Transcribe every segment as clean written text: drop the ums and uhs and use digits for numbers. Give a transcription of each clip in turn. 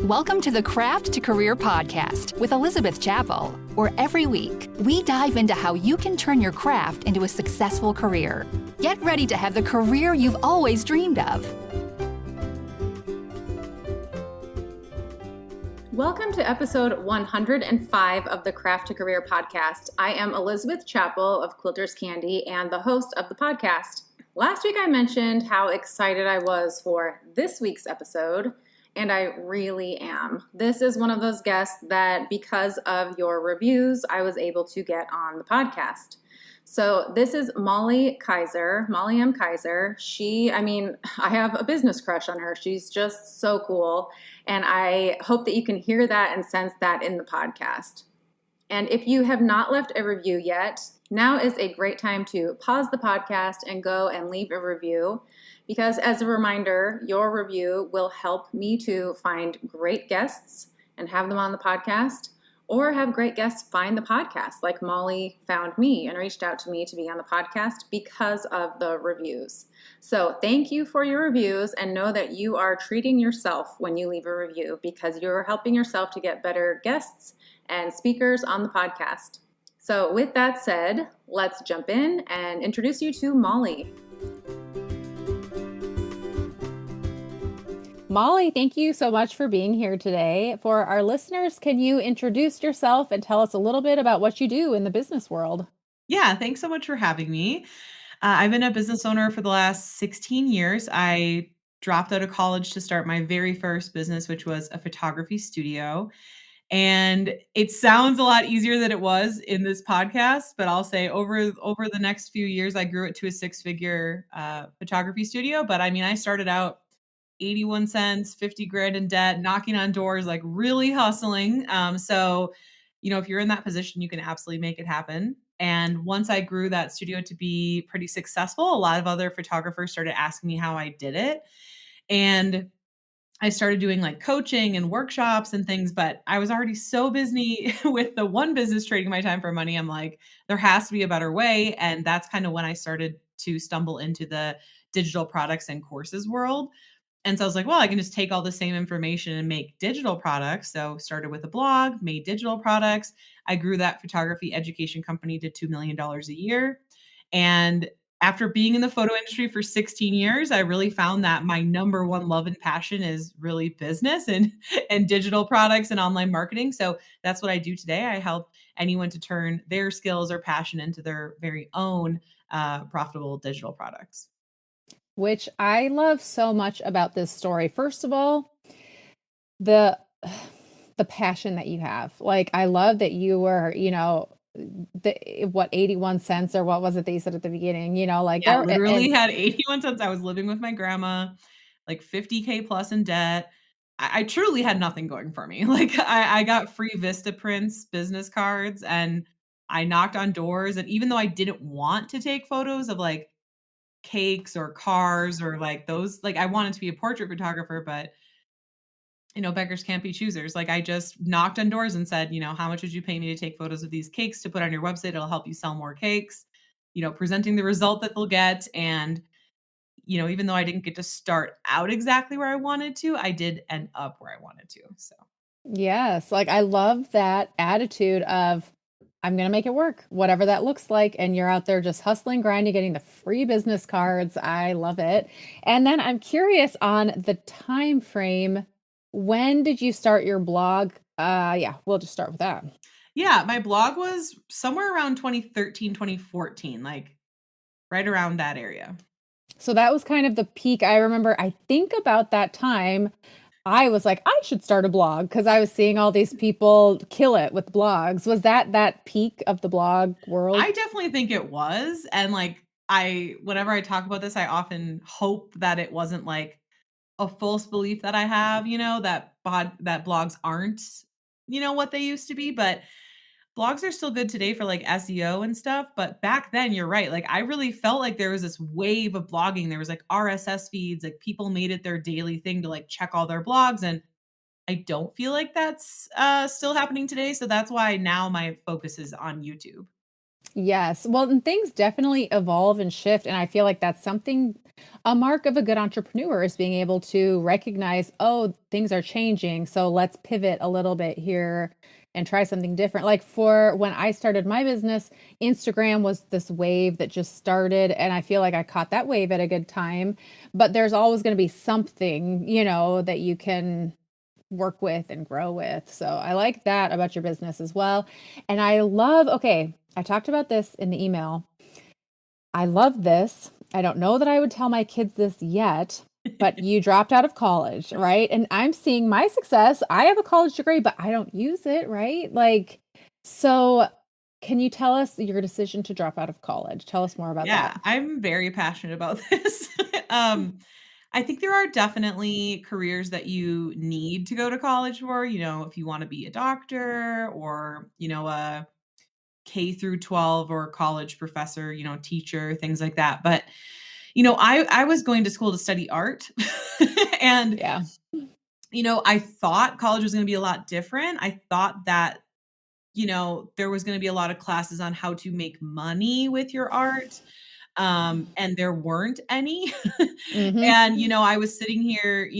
Welcome to the Craft to Career podcast with Elizabeth Chappell, where every week we dive into how you can turn your craft into a successful career. Get ready to have the career you've always dreamed of. Welcome to episode 105 of the Craft to Career podcast. I am Elizabeth Chappell of Quilters Candy and the host of the podcast. Last week I mentioned how excited I was for this week's episode, and I really am. This is one of those guests that, because of your reviews, I was able to get on the podcast. So this is Molly Kaiser, Molly M. Kaiser. I have a business crush on her. She's just so cool. And I hope that you can hear that and sense that in the podcast. And if you have not left a review yet, now is a great time to pause the podcast and go and leave a review. Because as a reminder, your review will help me to find great guests and have them on the podcast, or have great guests find the podcast, like Molly found me and reached out to me to be on the podcast because of the reviews. So thank you for your reviews, and know that you are treating yourself when you leave a review, because you're helping yourself to get better guests and speakers on the podcast. So with that said, let's jump in and introduce you to Molly. Molly, thank you so much for being here today. For our listeners, can you introduce yourself and tell us a little bit about what you do in the business world? Yeah, thanks so much for having me. I've been a business owner for the last 16 years. I dropped out of college to start my very first business, which was a photography studio. And it sounds a lot easier than it was in this podcast, but I'll say over the next few years, I grew it to a six-figure photography studio. But I mean, I started out 81 cents, 50 grand in debt, knocking on doors, like really hustling. So, if you're in that position, you can absolutely make it happen. And once I grew that studio to be pretty successful, a lot of other photographers started asking me how I did it. And I started doing like coaching and workshops and things, but I was already so busy with the one business trading my time for money. I'm like, there has to be a better way. And that's kind of when I started to stumble into the digital products and courses world. And so I was like, well, I can just take all the same information and make digital products. So started with a blog, made digital products. I grew that photography education company to $2 million a year. And after being in the photo industry for 16 years, I really found that my number one love and passion is really business and digital products and online marketing. So that's what I do today. I help anyone to turn their skills or passion into their very own profitable digital products. Which I love so much about this story. First of all, the passion that you have. Like, I love that you were, 81 cents, or what was it that you said at the beginning? Yeah, literally had 81 cents. I was living with my grandma, like 50K plus in debt. I truly had nothing going for me. Like I got free Vista Prints business cards, and I knocked on doors. And even though I didn't want to take photos of like cakes or cars or like those, like I wanted to be a portrait photographer, but beggars can't be choosers. Like I just knocked on doors and said, how much would you pay me to take photos of these cakes to put on your website? It'll help you sell more cakes, presenting the result that they'll get. And, even though I didn't get to start out exactly where I wanted to, I did end up where I wanted to. So yes, like I love that attitude of, I'm going to make it work, whatever that looks like. And you're out there just hustling, grinding, getting the free business cards. I love it. And then I'm curious on the time frame. When did you start your blog? We'll just start with that. Yeah, my blog was somewhere around 2013, 2014, like right around that area. So that was kind of the peak. I remember, I think about that time, I was like, I should start a blog because I was seeing all these people kill it with blogs. Was that peak of the blog world? I definitely think it was. And like, whenever I talk about this, I often hope that it wasn't like a false belief that I have, that blogs aren't, what they used to be. But blogs are still good today for like SEO and stuff. But back then, you're right. Like I really felt like there was this wave of blogging. There was like RSS feeds, like people made it their daily thing to like check all their blogs. And I don't feel like that's still happening today. So that's why now my focus is on YouTube. Yes. Well, and things definitely evolve and shift. And I feel like that's something, a mark of a good entrepreneur is being able to recognize, oh, things are changing. So let's pivot a little bit here and try something different. Like for when I started my business, Instagram was this wave that just started. And I feel like I caught that wave at a good time. But there's always going to be something, that you can work with and grow with. So I like that about your business as well. And I love, okay, I talked about this in the email. I love this. I don't know that I would tell my kids this yet, but you dropped out of college, right? And I'm seeing my success. I have a college degree, but I don't use it, right? Like, so can you tell us your decision to drop out of college? Tell us more about Yeah, that. I'm very passionate about this. Um, I think there are definitely careers that you need to go to college for, if you wanna be a doctor or, a K through 12 or college professor, teacher, things like that. But, I was going to school to study art. And, Yeah. I thought college was gonna be a lot different. I thought that, there was gonna be a lot of classes on how to make money with your art, and there weren't any. Mm-hmm. And, I was sitting here,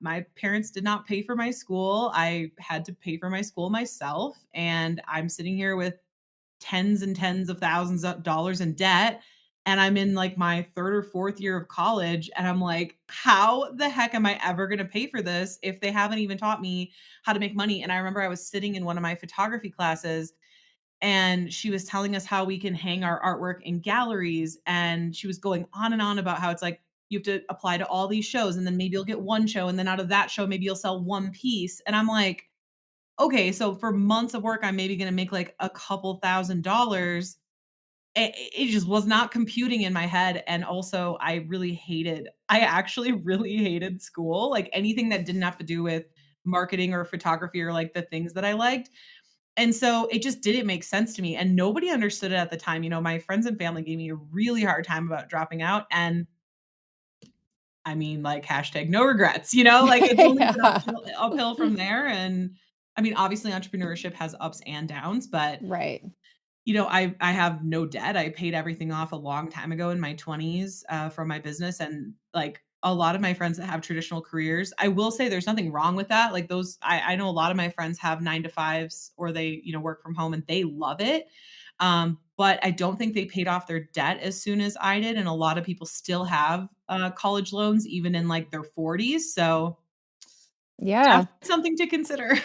my parents did not pay for my school. I had to pay for my school myself, and I'm sitting here with tens and tens of thousands of dollars in debt, and I'm in, like, my 3rd or 4th year of college, and I'm like, "How the heck am I ever gonna pay for this if they haven't even taught me how to make money?" And I remember I was sitting in one of my photography classes, and she was telling us how we can hang our artwork in galleries, and she was going on and on about how it's like, you have to apply to all these shows, and then maybe you'll get 1 show, and then out of that show, maybe you'll sell 1 piece, and I'm like, "Okay, so for months of work, I'm maybe gonna make, like, a couple $1,000s." It just was not computing in my head, and also I actually really hated school, like, anything that didn't have to do with marketing or photography or, like, the things that I liked, and so it just didn't make sense to me, and nobody understood it at the time. My friends and family gave me a really hard time about dropping out, and I mean, like, hashtag no regrets, like, it's only been Yeah. uphill from there, and I mean, obviously, entrepreneurship has ups and downs, but Right. I have no debt. I paid everything off a long time ago in my 20s, from my business, and, like, a lot of my friends that have traditional careers, I will say there's nothing wrong with that, like, those I know a lot of my friends have 9 to 5s or they, work from home and they love it, but I don't think they paid off their debt as soon as I did, and a lot of people still have, college loans even in, like, their 40s, so Yeah. definitely something to consider.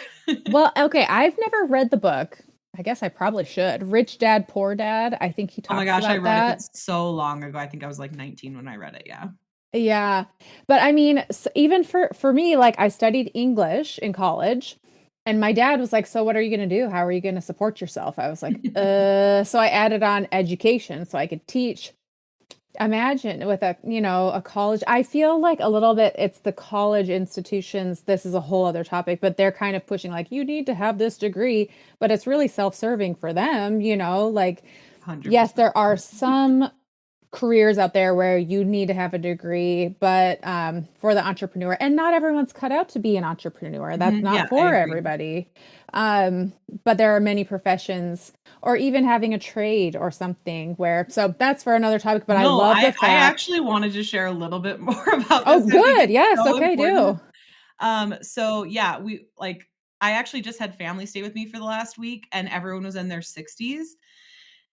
Well, okay, I've never read the book. I guess I probably should. Rich Dad, Poor Dad. I think he Oh my talks gosh, I about read it, but that. so long ago. I think I was, like, 19 when I read it, yeah. Yeah. But I mean, even for me, like I studied English in college and my dad was like, "So what are you going to do? How are you going to support yourself?" I was like, so I added on education so I could teach. Imagine with a college. I feel like a little bit it's the college institutions. This is a whole other topic, but they're kind of pushing like you need to have this degree, but it's really self-serving for them, like yes, 100%. there are some careers out there where you need to have a degree, but for the entrepreneur, and not everyone's cut out to be an entrepreneur. That's Mhm, yeah, not I for agree. everybody. But there are many professions, or even having a trade or something where, so that's for another topic. But I No, love the I fact, actually wanted to share a little bit more about oh, this. I think good. it's Yes. so Okay. important. Do. So yeah, I actually just had family stay with me for the last week, and everyone was in their 60s.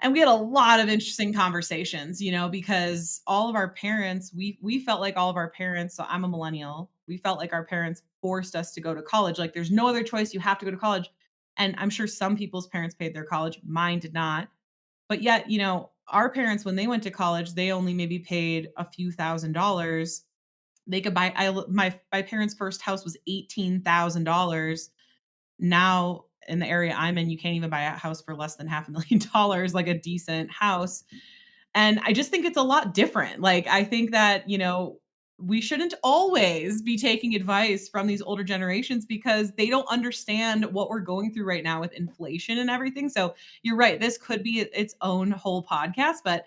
And we had a lot of interesting conversations, because all of our parents, we felt like all of our parents, so I'm a millennial, we felt like our parents forced us to go to college. Like there's no other choice, you have to go to college. And I'm sure some people's parents paid their college, mine did not. But yet, our parents, when they went to college, they only maybe paid a few $1,000s. They could buy my parents' first house was $18,000. Now in the area I'm in, you can't even buy a house for less than half a million dollars, like a decent house. And I just think it's a lot different. Like, I think that, we shouldn't always be taking advice from these older generations because they don't understand what we're going through right now with inflation and everything. So you're right. This could be its own whole podcast. But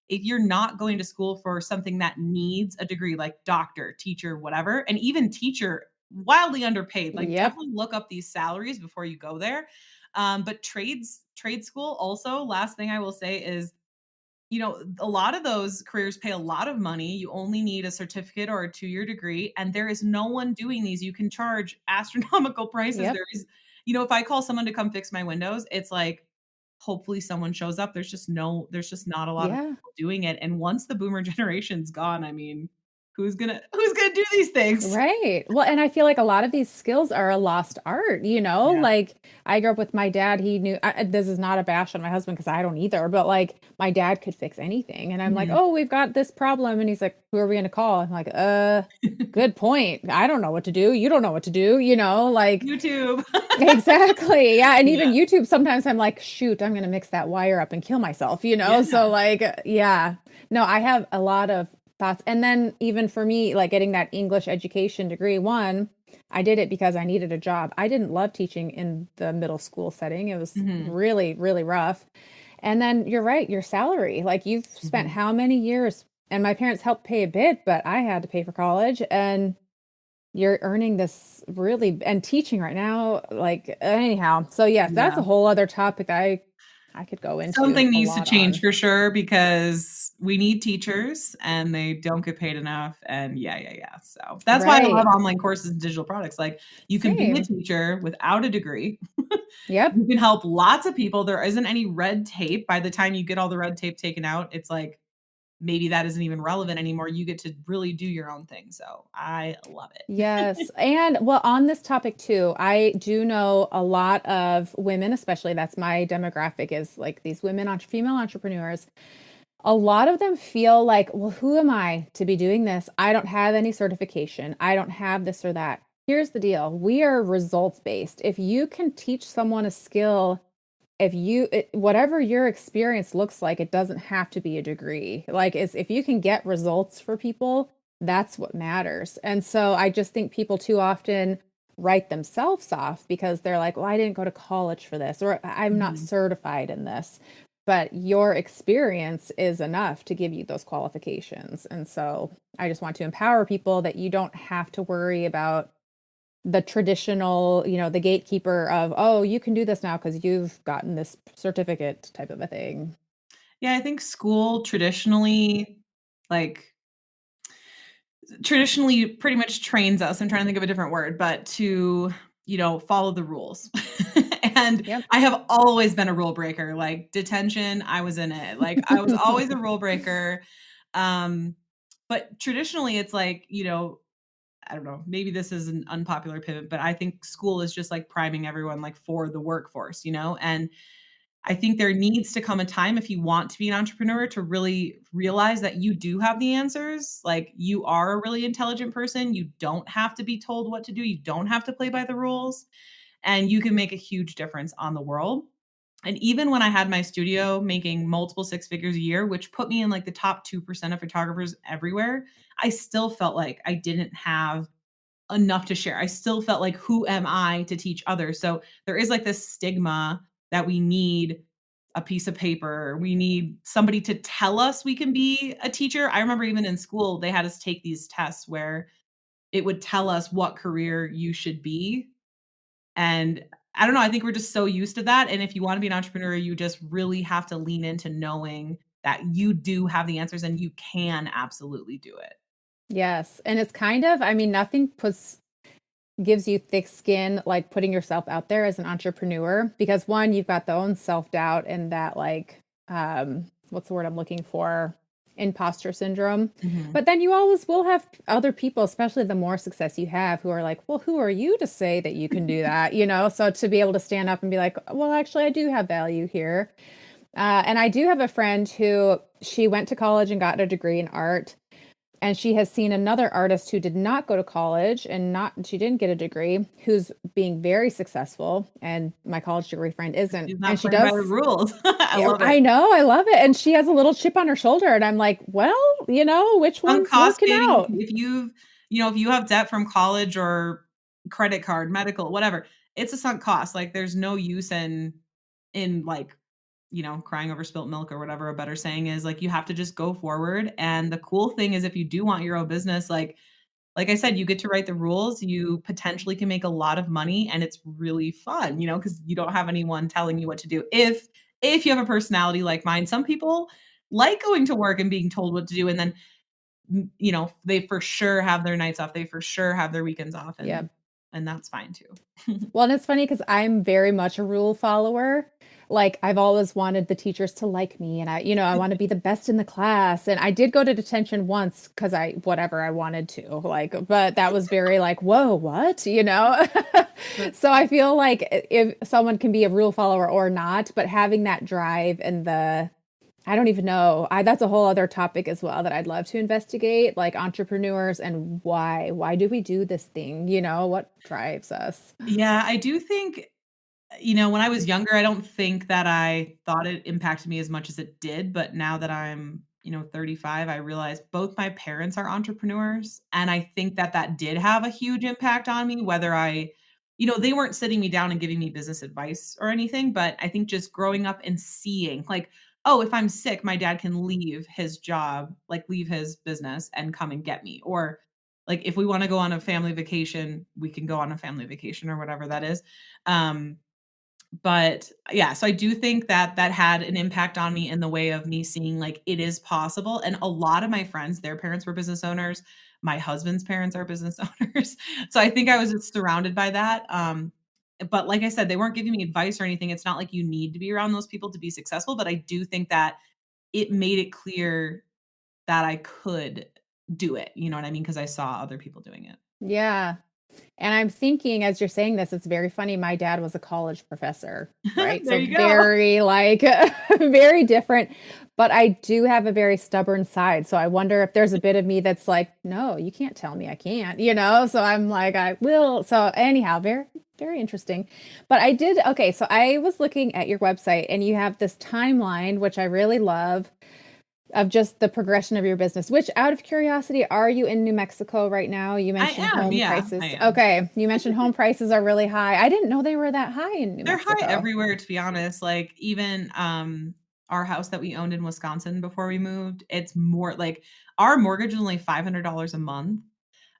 if you're not going to school for something that needs a degree like doctor, teacher, whatever, and even teacher, wildly underpaid, like Yep. definitely look up these salaries before you go there. But trade school also, last thing I will say is, a lot of those careers pay a lot of money. You only need a certificate or a 2-year degree, and there is no one doing these. You can charge astronomical prices. Yep. There is, if I call someone to come fix my windows, it's like, hopefully someone shows up. There's just not a lot of Yeah. people doing it. And once the boomer generation's gone, I mean, who's gonna do these things? Right. Well, and I feel like a lot of these skills are a lost art, you know? Yeah. Like I grew up with my dad, he knew this is not a bash on my husband because I don't either, but like my dad could fix anything. And I'm like, Mhm. "Oh, we've got this problem." And he's like, "Who are we going to call?" I'm like, good point. I don't know what to do. You don't know what to do, you know? Like YouTube. exactly. Yeah, and even Yeah. YouTube sometimes I'm like, "Shoot, I'm going to mix that wire up and kill myself," you know? Yeah. So like, yeah. No, I have a lot of thoughts. And then even for me, like getting that English education degree, one, I did it because I needed a job. I didn't love teaching in the middle school setting. It was Mhm. really, really rough. And then you're right, your salary, like you've spent Mhm. how many years? And my parents helped pay a bit, but I had to pay for college. And you're earning this really and teaching right now, like anyhow. So yes, that's Yeah. a whole other topic I could go into Something a needs to lot change on. for sure because we need teachers and they don't get paid enough, and yeah, yeah, yeah. So, that's why I love Right. online courses and digital products. Like, you can be a Same. teacher without a degree. Yep. You can help lots of people. There isn't any red tape. By the time you get all the red tape taken out, it's like, maybe that isn't even relevant anymore. You get to really do your own thing. So, I love it. Yes. And well, on this topic too, I do know a lot of women, especially that's my demographic is like these women, female entrepreneurs. A lot of them feel like, well, who am I to be doing this? I don't have any certification. I don't have this or that. Here's the deal. We are results based. If you can teach someone a skill, whatever your experience looks like, it doesn't have to be a degree. Like is if you can get results for people, that's what matters. And so I just think people too often write themselves off because they're like, well, I didn't go to college for this, or I'm not Mhm. certified in this. But your experience is enough to give you those qualifications. And so I just want to empower people that you don't have to worry about the traditional, the gatekeeper of, oh, you can do this now because you've gotten this certificate type of a thing. Yeah, I think school like traditionally pretty much trains us. I'm trying to think of a different word, but to, follow the rules. And Yep. I have always been a rule breaker. Like detention, I was in it. Like I was always a rule breaker. Um, but traditionally it's like, I don't know, maybe this is an unpopular pivot, but I think school is just like priming everyone like for the workforce, and I think there needs to come a time if you want to be an entrepreneur to really realize that you do have the answers. Like you are a really intelligent person. You don't have to be told what to do. You don't have to play by the rules and you can make a huge difference on the world. And even when I had my studio making multiple six figures a year, which put me in like the top 2% of photographers everywhere, I still felt like I didn't have enough to share. I still felt like, who am I to teach others? So there is like this stigma that we need a piece of paper. We need somebody to tell us we can be a teacher. I remember even in school, they had us take these tests where it would tell us what career you should be. And I don't know, I think we're just so used to that. And if you want to be an entrepreneur, you just really have to lean into knowing that you do have the answers and you can absolutely do it. Yes. And it's kind of, I mean, nothing puts gives you thick skin like putting yourself out there as an entrepreneur because one, you've got the own self-doubt and that like what's the word I'm looking for? Imposter syndrome. Mhm. But then you always will have other people, especially the more success you have, who are like, well, who are you to say that you can do that? So to be able to stand up and be like, well, actually, I do have value here. And I do have a friend who she went to college and got a degree in art. And she has seen another artist who did not go to college and she didn't get a degree, who's being very successful. And my college degree friend isn't. She's And not she playing by the does. rules. I Yeah, love it. I know. I love it. And she has a little chip on her shoulder. And I'm like, well, which Sunk one's cost, working baby. out? If you have debt from college or credit card, medical, whatever, it's a sunk cost. Like, there's no use in, like, crying over spilt milk or whatever a better saying is. Like, you have to just go forward, and the cool thing is if you do want your own business, like, like I said, you get to write the rules, you potentially can make a lot of money, and it's really fun, because you don't have anyone telling you what to do. If you have a personality like mine, some people like going to work and being told what to do, and then, they for sure have their nights off, they for sure have their weekends off, Yeah. and that's fine too. Well, and it's funny because I'm very much a rule follower. Like, I've always wanted the teachers to like me, and I want to be the best in the class. And I did go to detention once because whatever I wanted to, like, but that was very like, whoa, what, But So I feel like if someone can be a rule follower or not, but having that drive and I don't even know. That's a whole other topic as well that I'd love to investigate, like entrepreneurs and why. Why do we do this thing? What drives us? yeah, I do think, when I was younger, I don't think that I thought it impacted me as much as it did, but now that I'm, 35, I realize both my parents are entrepreneurs, and I think that that did have a huge impact on me, whether they weren't sitting me down and giving me business advice or anything, but I think just growing up and seeing, like, oh, if I'm sick, my dad can leave his job, like leave his business and come and get me. Or like if we want to go on a family vacation, we can go on a family vacation or whatever that is. Um, but yeah, so I do think that that had an impact on me in the way of me seeing like it is possible. And a lot of my friends, their parents were business owners. My husband's parents are business owners. So I think I was just surrounded by that. But like I said, they weren't giving me advice or anything. It's not like you need to be around those people to be successful. But I do think that it made it clear that I could do it. You know what I mean? Because I saw other people doing it. Yeah. And I'm thinking as you're saying this, it's very funny. My dad was a college professor, right? There So you go. very like very different, but I do have a very stubborn side. So I wonder if there's a bit of me that's like, no, you can't tell me I can't, So I'm like, I will. So anyhow, very, very interesting. But okay. So I was looking at your website and you have this timeline, which I really love of just the progression of your business, which out of curiosity, are you in New Mexico right now? You I mentioned am. home Yeah, prices. I am. Okay. You mentioned home prices are really high. I didn't know they were that high in New They're high Mexico. everywhere, to be honest. Like, even, our house that we owned in Wisconsin before we moved, it's more like our mortgage is only $500 a month,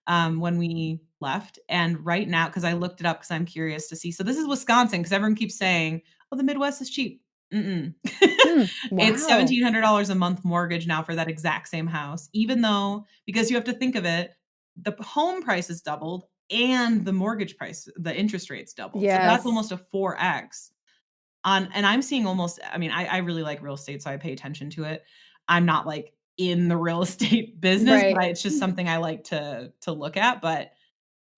when we left, and right now, because I looked it up because 'cause I'm curious to see. So this is Wisconsin, because everyone keeps saying, "Oh, the Midwest is cheap." Mm-mm. Hmm. It's Wow. $1,700 a month mortgage now for that exact same house, even though, because you have to think of it, the home price has doubled and the mortgage price, the interest rates doubled. So that's Yes. almost a 4x on, and I'm seeing almost, I mean, I really like real estate, so I pay attention to it. I'm not like in the real estate business, but Right. it's just something I like to look at, but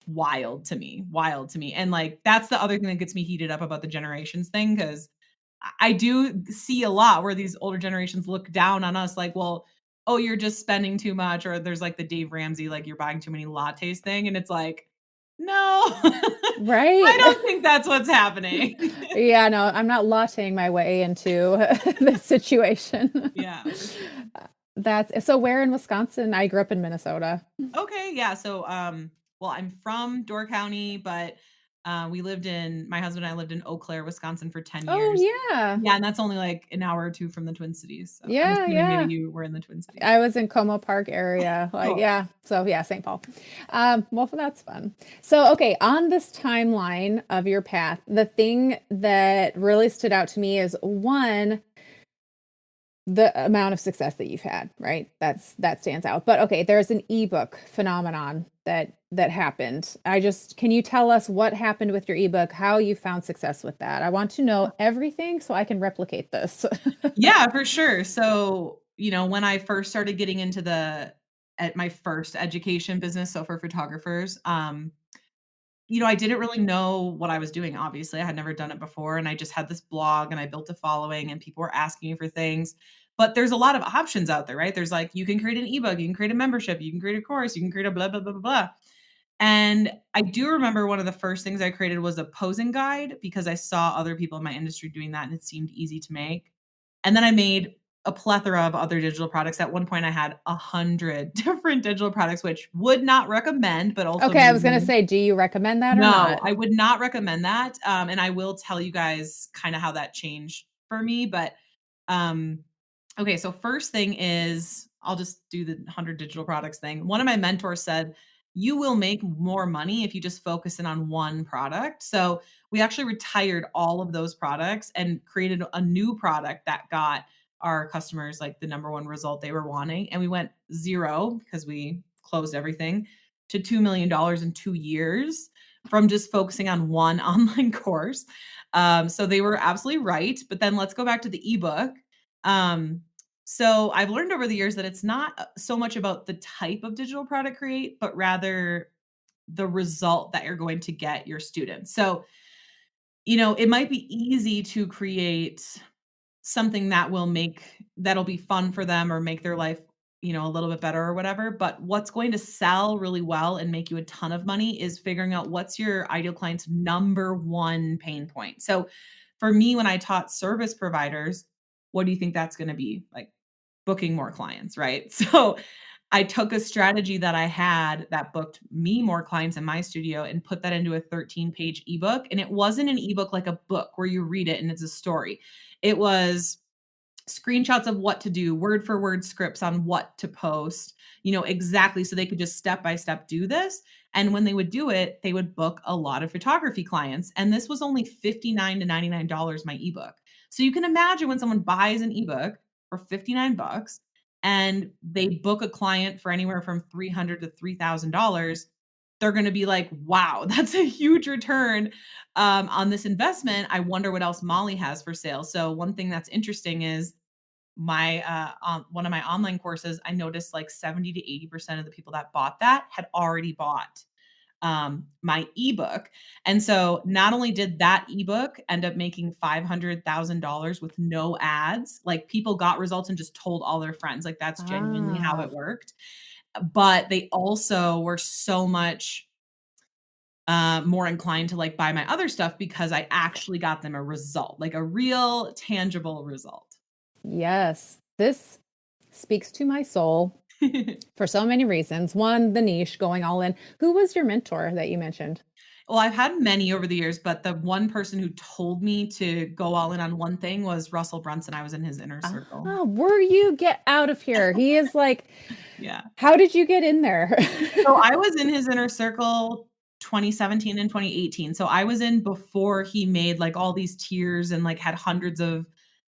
wild to me. And like that's the other thing that gets me heated up about the generations thing, because I do see a lot where these older generations look down on us like, well, oh, you're just spending too much, or there's like the Dave Ramsey, like you're buying too many lattes thing. And it's like, no, I Right. don't think that's what's happening. Yeah, no, I'm not latteing my way into this situation. Yeah, for sure. That's so where in Wisconsin? I grew up in Minnesota. Okay, yeah. So, well, I'm from Door County, but my husband and I lived in Eau Claire, Wisconsin for 10 Oh, years. yeah. Yeah, and that's only like an hour or two from the Twin Cities. So I'm Yeah, assuming maybe yeah. you were in the Twin Cities. I was in Como Park area. Like, Oh, yeah. So yeah, St. Paul. Well, that's fun. So, okay, on this timeline of your path, the thing that really stood out to me is one, the amount of success that you've had, right? That stands out. But okay, there's an ebook phenomenon that happened. Can you tell us what happened with your ebook, how you found success with that? I want to know everything so I can replicate this. yeah, for sure. So, when I first started getting into at my first education business, so for photographers, I didn't really know what I was doing, obviously. I had never done it before, and I just had this blog, and I built a following, and people were asking me for things. But there's a lot of options out there, right? There's like, you can create an ebook, you can create a membership, you can create a course, you can create a blah, blah, blah, blah, blah. And I do remember one of the first things I created was a posing guide, because I saw other people in my industry doing that and it seemed easy to make. And then I made a plethora of other digital products. At one point, I had 100 different digital products, which would not recommend, but also Okay, I made was gonna money. say, do you recommend that or No, not? I would not recommend that, and I will tell you guys kinda how that changed for me, but, um okay, so first thing is I'll just do the 100 digital products thing. One of my mentors said, you will make more money if you just focus in on one product. So we actually retired all of those products and created a new product that got our customers like the number one result they were wanting. And we went zero because we closed everything to $2 million in 2 years from just focusing on one online course. So they were absolutely right. But then let's go back to the ebook. So I've learned over the years that it's not so much about the type of digital product create, but rather the result that you're going to get your students. So, it might be easy to create something that'll be fun for them or make their life, a little bit better or whatever. But what's going to sell really well and make you a ton of money is figuring out what's your ideal client's number one pain point. So for me, when I taught service providers, what do you think that's going to be? Like booking more clients, right? So I took a strategy that I had that booked me more clients in my studio and put that into a 13-page ebook. And it wasn't an ebook like a book where you read it and it's a story. It was screenshots of what to do, word for word scripts on what to post, exactly so they could just step by step do this. And when they would do it, they would book a lot of photography clients. And this was only $59 to $99 my ebook. So you can imagine when someone buys an ebook for 59 bucks and they book a client for anywhere from $300 to $3,000, they're going to be like, wow, that's a huge return on this investment. I wonder what else Molly has for sale. So one thing that's interesting is one of my online courses, I noticed like 70 to 80% of the people that bought that had already bought my ebook. And so not only did that ebook end up making $500,000 with no ads, like people got results and just told all their friends, like that's genuinely how Ah. it worked. But they also were so much more inclined to like buy my other stuff because I actually got them a result, like a real tangible result. Yes, this speaks to my soul for so many reasons. One, the niche, going all in. Who was your mentor that you mentioned? Well, I've had many over the years, but the one person who told me to go all in on one thing was Russell Brunson. I was in his inner circle. Ah, were you get out of here? He is like, Yeah. how did you get in there? So I was in his inner circle 2017 and 2018. So I was in before he made like all these tiers and like had hundreds of.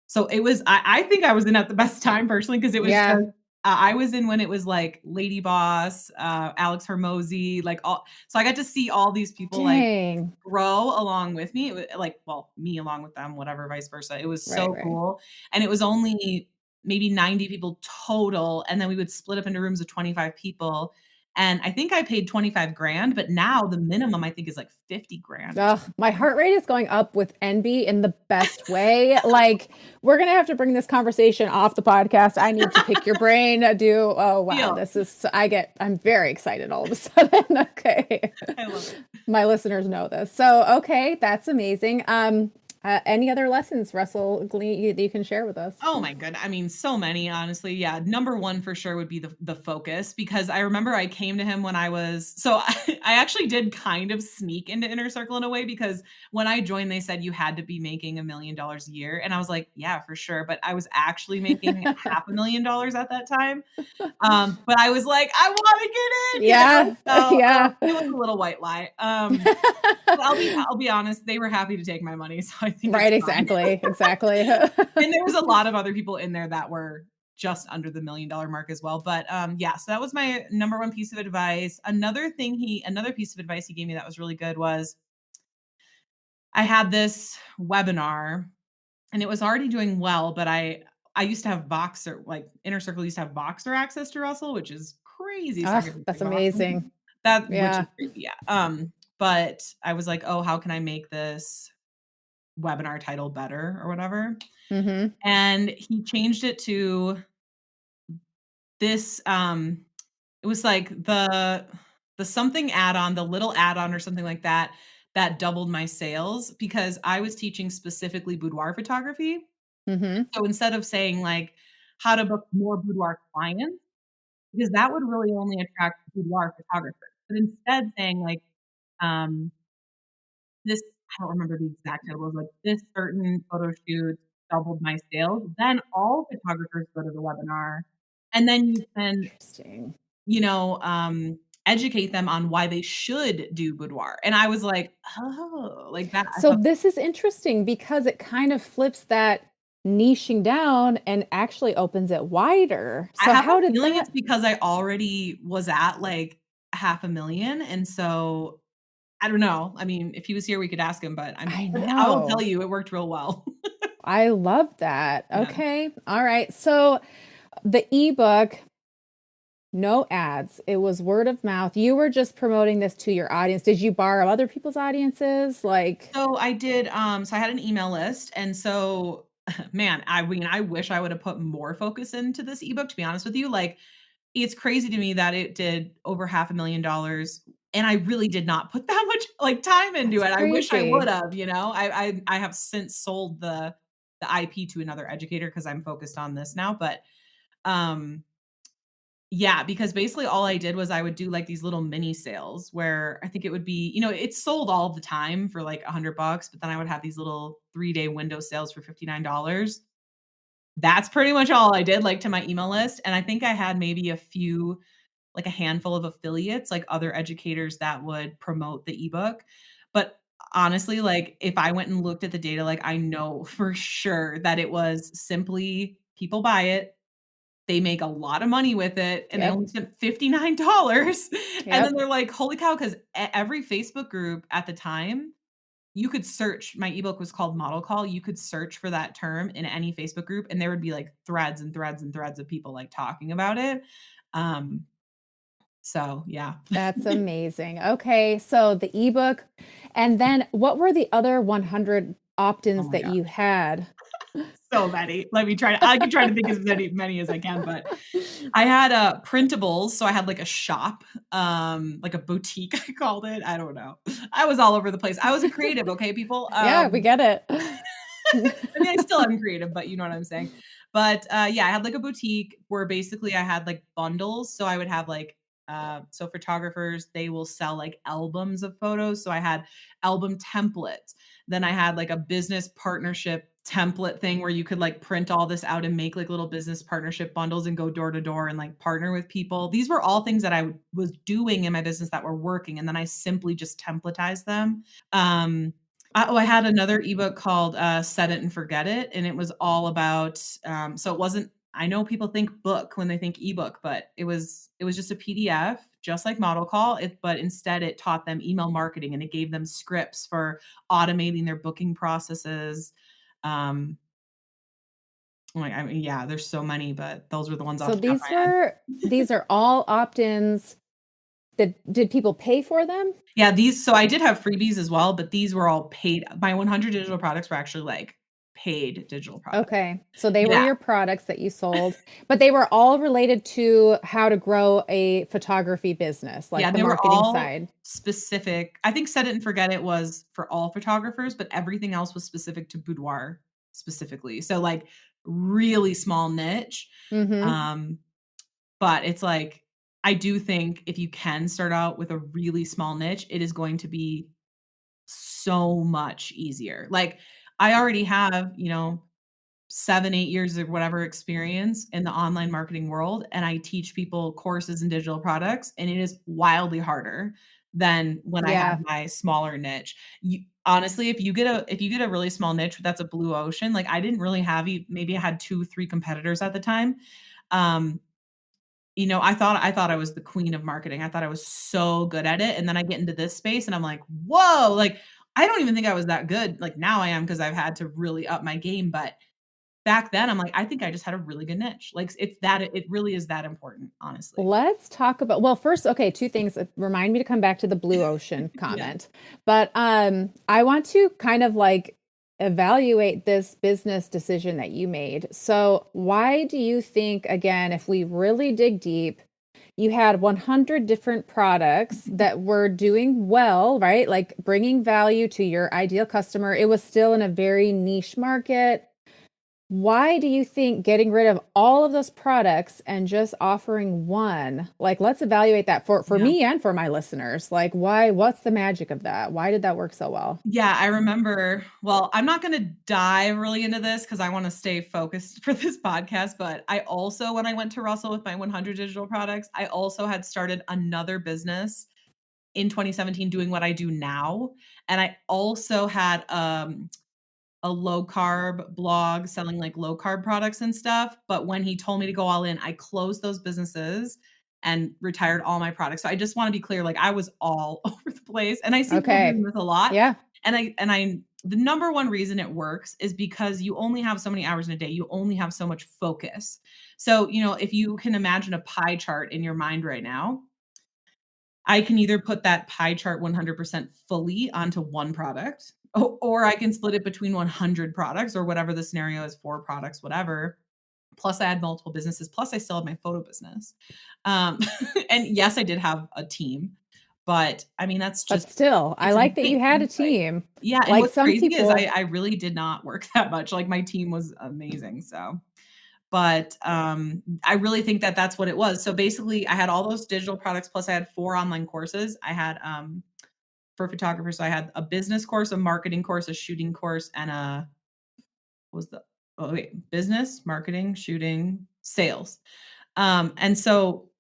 So it was I think I was in at the best time personally because it was just Yeah. I was in when it was like Lady Boss, Alex Hermosi, like all so I got to see all these people like Dang. grow along with me. It was like, well, me along with them, whatever, vice versa. It was Right, so right. cool. And it was only maybe 90 people total. And then we would split up into rooms of 25 people. And I think I paid 25 grand, but now the minimum I think is like 50 grand or Ugh, something. my heart rate is going up with envy in the best way. Like, we're gonna have to bring this conversation off the podcast. I need to pick your brain, do oh wow, Deal. this is I'm very excited all of a sudden. Okay. I love it. My listeners know this. So okay, that's amazing. Any other lessons, Russell, that you can share with us? Oh my good. I mean, so many, honestly. Yeah. Number one for sure would be the focus because I remember I came to him when I was so I actually did kind of sneak into Inner Circle in a way because when I joined, they said you had to be making $1 million a year. And I was like, yeah, for sure. But I was actually making half $1 million at that time. But I was like, I want to get in, Yeah. So Yeah. it was a little white lie. But I'll be honest, they were happy to take my money, so I think it's Right, fine. exactly. Exactly. And there was a lot of other people in there that were just under the $1 million mark as well. But yeah, so that was my number one piece of advice. Another piece of advice he gave me that was really good was I had this webinar and it was already doing well, but I used to have Voxer, like Inner Circle used to have Voxer access to Russell, which is crazy. So I Oh, could that's talk about amazing. that, which Yeah. is crazy. Yeah. But I was like, oh, how can I make this webinar title better or whatever? Mhm. And he changed it to this, it was like the something add-on, the little add-on or something like that, that doubled my sales because I was teaching specifically boudoir photography. Mhm. So instead of saying like how to book more boudoir clients, because that would really only attract boudoir photographers, but instead saying like, um, this I don't remember the exact title, it was like, "This certain photo shoot doubled my sales." Then all photographers go to the webinar, and then you can, Interesting. you know, educate them on why they should do boudoir. And I was like, "Oh," like that. I So thought this is interesting because it kind of flips that niching down and actually opens it wider. I So have a how did feeling that it's because I already was at, like, 500,000, and so I don't know. I mean, if he was here, we could ask him, but I I will tell know. you it worked real well. I love that. Yeah. Okay. All right. So the ebook, no ads. It was word of mouth. You were just promoting this to your audience. Did you borrow other people's audiences? Like, So I did, so I had an email list, and so, man, I mean, I wish I would have put more focus into this ebook, to be honest with you. Like, it's crazy to me that it did over $500,000, and I really did not put that much, like, time into that's it. I wish I would crazy. have, you know? I have since sold the IP to another educator because 'cause I'm focused on this now, but, um yeah, because basically all I did was I would do, like, these little mini sales where I think it would be, it's sold all the time for, like, $100, but then I would have these little 3-day window sales for $59. That's pretty much all I did, like, to my email list, and I think I had maybe a few, like, a handful of affiliates, like, other educators that would promote the ebook, but honestly, like, if I went and looked at the data, like, I know for sure that it was simply people buy it, they make a lot of money with it, and they Yep. only spent $59, and then Yep. they're like, "Holy cow!" 'Cause every Facebook group at the time, you could search, my ebook was called Model Call, you could search for that term in any Facebook group, and there would be, like, threads and threads and threads of people, like, talking about it. Um, so yeah. That's amazing. Okay. So the ebook, and then what were the other 100 Oh opt-ins my that god. you had? So many. I can try to think as many as I can, but I had, printables, so I had, like, a shop, like a boutique, I called it, I don't know. I was all over the place. I was a creative, okay, people? Yeah, we get it. I mean, I still am creative, but you know what I'm saying. But, yeah, I had, like, a boutique where basically I had, like, bundles, so I would have, like, so photographers, they will sell, like, albums of photos, so I had album templates. Then I had, like, a business partnership template thing where you could, like, print all this out and make, like, little business partnership bundles and go door to door and, like, partner with people. These were all things that I was doing in my business that were working, and then I simply just templatized them. Um, I had another ebook called, Set It and Forget It, and it was all about, so it wasn't, I know people think book when they think ebook, but it was just a PDF, just like Model Call, but instead it taught them email marketing, and it gave them scripts for automating their booking processes. Um, like, I mean, yeah, there's so many, but those were the ones off So the top of my head. these are all opt-ins. Did people pay for them? Yeah, so I did have freebies as well, but these were all paid. My 100 digital products were actually, like, paid digital products. Okay. So they were Yeah. your products that you sold, but they were all related to how to grow a photography business, Yeah, like the they were marketing all side. specific. I think Set It and Forget It was for all photographers, but everything else was specific to boudoir specifically. So, like, really small niche. Mhm. Um, but it's like, I do think if you can start out with a really small niche, it is going to be so much easier. Like, I already have, 7, 8 years or whatever experience in the online marketing world, and I teach people courses in digital products, and it is wildly harder than when I had Yeah. my smaller niche. You honestly, if you get a really small niche that's a blue ocean, like, I didn't really have, maybe I had 2, 3 competitors at the time. Um, I thought I was the queen of marketing. I thought I was so good at it, and then I get into this space and I'm like, "Whoa!" Like, I don't even think I was that good. Like, now I am because 'cause I've had to really up my game, but back then, I'm like, I think I just had a really good niche. Like, it really is that important, honestly. Let's talk about, well, first, okay, 2 things. Remind me to come back to the blue ocean Yeah. comment. But I want to kind of like evaluate this business decision that you made. So, why do you think, again, if we really dig deep, you had 100 different products that were doing well, right? Like bringing value to your ideal customer. It was still in a very niche market. Why do you think getting rid of all of those products and just offering one, like let's evaluate that for Yeah. me and for my listeners. Like what's the magic of that? Why did that work so well? Yeah, I remember. Well, I'm not going to dive really into this because I want to stay focused for this podcast. But I also, when I went to Russell with my 100 digital products, I also had started another business in 2017 doing what I do now. And I also had a low carb blog selling like low carb products and stuff. But when he told me to go all in, I closed those businesses and retired all my products. So I just want to be clear, like I was all over the place. And I see people Okay. doing this a lot. Yeah. And I the number one reason it works is because you only have so many hours in a day. You only have so much focus. So, if you can imagine a pie chart in your mind right now, I can either put that pie chart 100% fully onto one product, or I can split it between 100 products or whatever the scenario is, 4 products, whatever. Plus I had multiple businesses, plus I still had my photo business. Um, and yes, I did have a team, but I mean, that's But just still, I it's like that you insane, had a right? team. Yeah, and Like what's some crazy is people, I really did not work that much, like, my team was amazing, so but, I really think that that's what it was. So, basically, I had all those digital products, plus I had 4 online courses. I had, for photographers, so I had a business course, a marketing course, a shooting course, and a what was the oh, wait, business, marketing, shooting, sales. And so